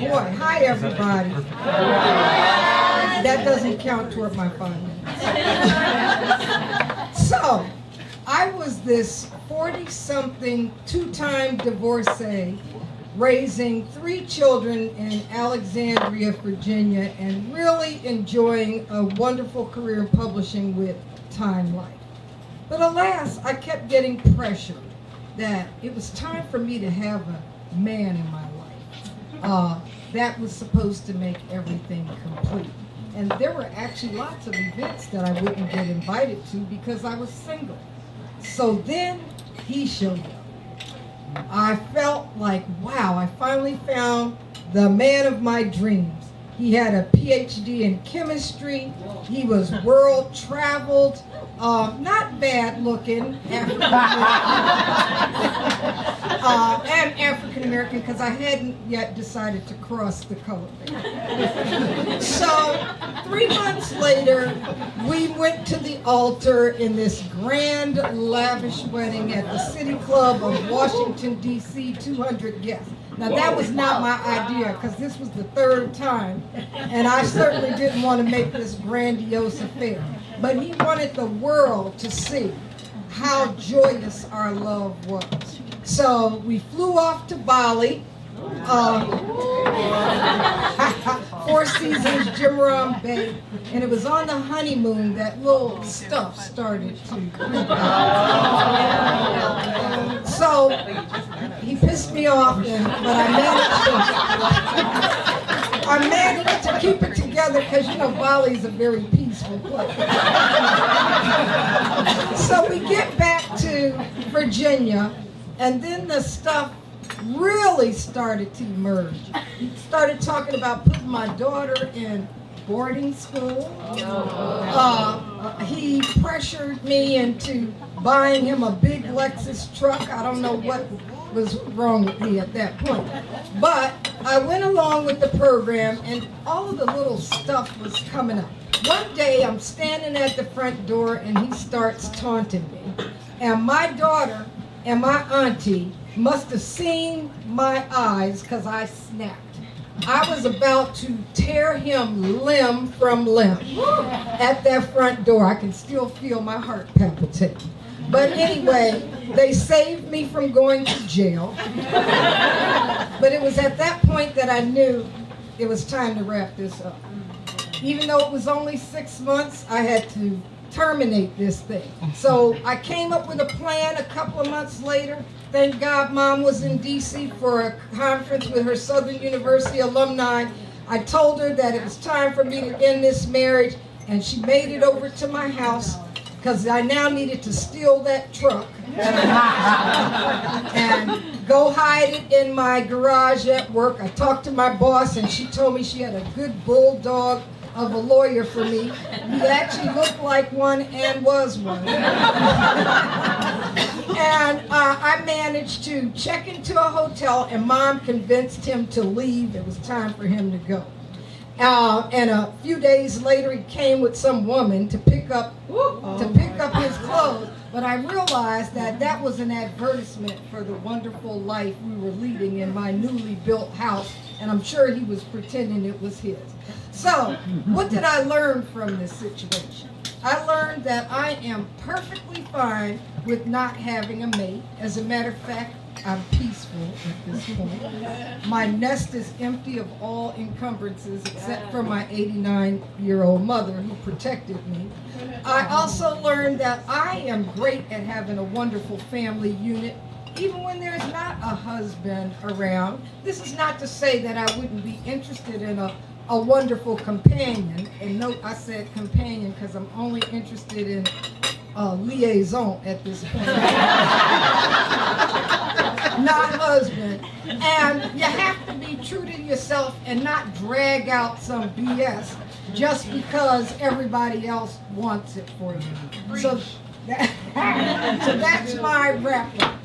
boy, hi everybody. That doesn't count toward my 5 minutes. So, I was this 40-something, 2-time divorcee, raising 3 children in Alexandria, Virginia, and really enjoying a wonderful career in publishing with Time Life. But alas, I kept getting pressured that it was time for me to have a man in my life. That was supposed to make everything complete. And there were actually lots of events that I wouldn't get invited to because I was single. So then he showed up. I felt like, wow, I finally found the man of my dreams. He had a PhD in chemistry. He was world traveled, not bad looking, and African American, because I hadn't yet decided to cross the color. So 3 months later, we went to the altar in this grand, lavish wedding at the City Club of Washington, D.C., 200 guests. Now, that was not my idea, because this was the 3rd time, and I certainly didn't want to make this grandiose affair. But he wanted the world to see how joyous our love was. So we flew off to Bali, 4 Seasons, Jimram Bay, and it was on the honeymoon that little stuff started to creep out. So he pissed me off, but I managed to keep it together because, you know, Bali's a very peaceful place. So we get back to Virginia, and then the stuff really started to emerge. He started talking about putting my daughter in boarding school. He pressured me into buying him a big Lexus truck. I don't know what was wrong with me at that point. But I went along with the program, and all of the little stuff was coming up. One day I'm standing at the front door, and he starts taunting me. And my daughter and my auntie must have seen my eyes because I snapped. I was about to tear him limb from limb at that front door. I can still feel my heart palpitating. But anyway, they saved me from going to jail. But it was at that point that I knew it was time to wrap this up. Even though it was only 6 months, I had to terminate this thing. So I came up with a plan a couple of months later. Thank God Mom was in D.C. for a conference with her Southern University alumni. I told her that it was time for me to end this marriage, and she made it over to my house because I now needed to steal that truck and go hide it in my garage at work. I talked to my boss, and she told me she had a good bulldog of a lawyer for me. He actually looked like one and was one. And I managed to check into a hotel, and Mom convinced him to leave. It was time for him to go. And a few days later, he came with some woman to pick up his clothes. But I realized that that was an advertisement for the wonderful life we were leading in my newly built house, and I'm sure he was pretending it was his. So, what did I learn from this situation? I learned that I am perfectly fine with not having a mate. As a matter of fact, I'm peaceful at this point. My nest is empty of all encumbrances except for my 89-year-old mother who protected me. I also learned that I am great at having a wonderful family unit, even when there's not a husband around. This is not to say that I wouldn't be interested in a wonderful companion. And note I said companion because I'm only interested in liaison at this point. Not husband. And you have to be true to yourself and not drag out some BS just because everybody else wants it for you. So that's my wrap up.